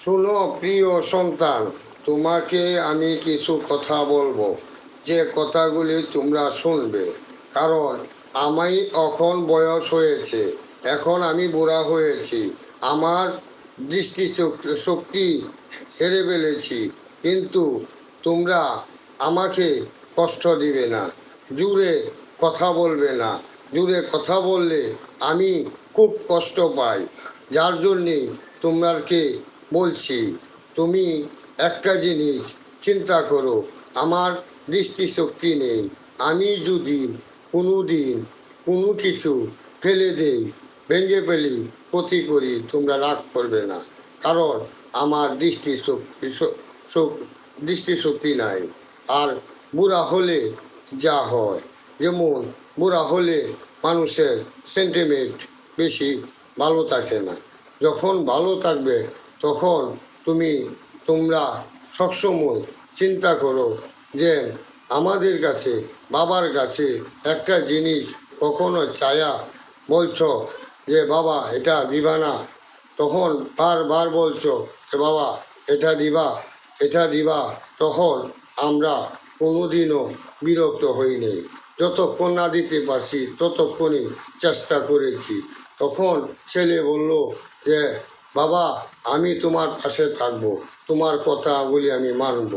শুনো প্রিয় সন্তান, তোমাকে আমি কিছু কথা বলবো, যে কথাগুলি তোমরা শুনবে। কারণ আমি এখন বয়স হয়েছে, এখন আমি বুড়া হয়েছি, আমার দৃষ্টি শক্তি হেরে ফেলেছি। কিন্তু তোমরা আমাকে কষ্ট দিবে না, জুড়ে কথা বলবে না। জুড়ে কথা বললে আমি খুব কষ্ট পাই, যার জন্যে তোমাকে বলছি। তুমি একটা জিনিস চিন্তা করো, আমার দৃষ্টিশক্তি নেই। আমি যদি কোনো দিন কোনো কিছু ফেলে দেই, ভেঙে ফেলি, ক্ষতি করি, তোমরা রাগ করবে না। কারণ আমার দৃষ্টিশক্তি নাই। আর বুড়া হলে যা হয়, যেমন বুড়া হলে মানুষের সেন্টিমেন্ট বেশি ভালো থাকে না। যখন ভালো থাকবে তখন তোমরা সবসময় চিন্তা করো যে আমাদের কাছে, বাবার কাছে একটা জিনিস কখনো চায়া বলছো যে বাবা এটা দিবা না, তখন বারবার বলছো যে বাবা এটা দিবা, এটা দিবা, তখন আমরা কোনোদিনও বিরক্ত হইনি। যতক্ষণ না দিতে পারছি ততক্ষণই চেষ্টা করেছি। তখন ছেলে বলল যে বাবা আমি তোমার পাশে থাকবো, তোমার কথাগুলি আমি মানব।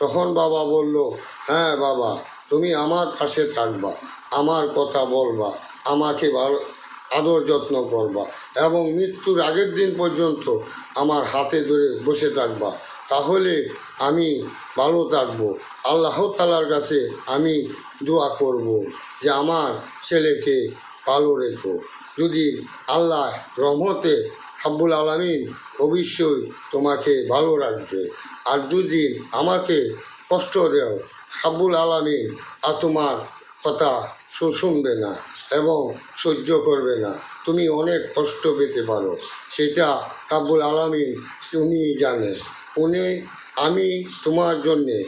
তখন বাবা বলল হ্যাঁ বাবা, তুমি আমার পাশে থাকবা, আমার কথা বলবা, আমাকে ভালো আদর যত্ন করবা এবং মৃত্যুর আগের দিন পর্যন্ত আমার হাতে ধরে বসে থাকবা। তাহলে আমি ভালো থাকবো। আল্লাহ তাআলার কাছে আমি দোয়া করব যে আমার ছেলেকে ভালো রেখো। যদি আল্লাহ রহমতে রব্বুল আলামিন অবশ্যই তোমাকে ভালো রাখবে। আর যদি আমাকে কষ্ট দেও, রব্বুল আলামিন আর তোমার কথা শুনবে না এবং সহ্য করবে না। তুমি অনেক কষ্ট পেতে পারো, সেটা রব্বুল আলামিন উনিই জানে। আমি তোমার জন্যে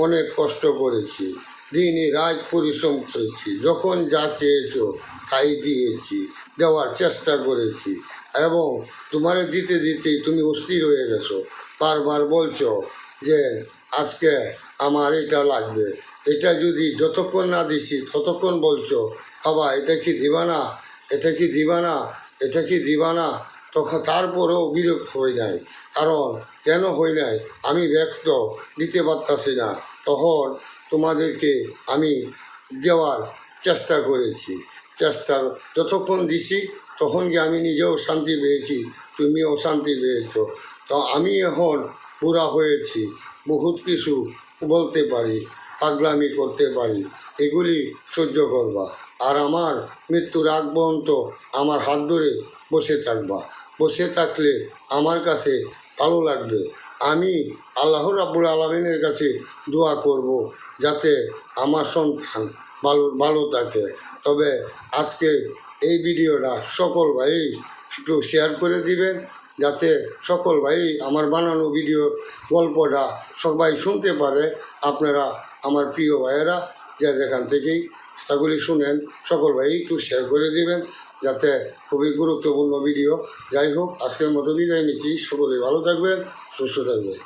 অনেক কষ্ট করেছি, দিনে রাত পরিশ্রম করেছি, যখন যা চেয়েছো তাই দিয়েছি, দেওয়ার চেষ্টা করেছি এবং তোমারে দিতে দিতেই তুমি অস্থির হয়ে গেছো। বারবার বলছো যে আজকে আমার এটা লাগবে, এটা যদি যতক্ষণ না দিছি ততক্ষণ বলছো বাবা এটা কি দিবা না, এটা কি দিবা না, এটা কি দিবা না। তখন তারপরেও বিরক্ত হয়ে যায়। কারণ কেন হয়ে নাই, আমি ব্যক্ত দিতে পারতাছি না। তখন তোমাদেরকে আমি দেওয়ার চেষ্টা করেছি। যতক্ষণ দিছি তখন কি আমি নিজেও শান্তি পেয়েছি, তুমিও শান্তি পেয়েছো। তো আমি এখন পুরা হয়েছি, বহুত কিছু বলতে পারি, পাগলামি করতে পারি, এগুলি সহ্য করবা। আর আমার মৃত্যুর আগ পর্যন্ত আমার হাত ধরে বসে থাকবা। বসে থাকলে আমার কাছে ভালো লাগবে। আমি আল্লাহ রাব্বুল আলামিনের কাছে দোয়া করব যাতে আমার সন্তান ভালো থাকে। তবে আজকে এই ভিডিওটা সকল ভাই একটু শেয়ার করে দিবেন, যাতে সকল ভাই আমার বানানো ভিডিও গল্পটা সবাই শুনতে পারে। আপনারা আমার প্রিয় ভাইয়েরা যে যেখান থেকেই কথাগুলি শুনেন, সকল ভাই একটু শেয়ার করে দিবেন, যাতে খুবই গুরুত্বপূর্ণ ভিডিও। যাই হোক, আজকের মতো বিদায় নিচ্ছি। সকলেই ভালো থাকবেন, সুস্থ থাকবেন।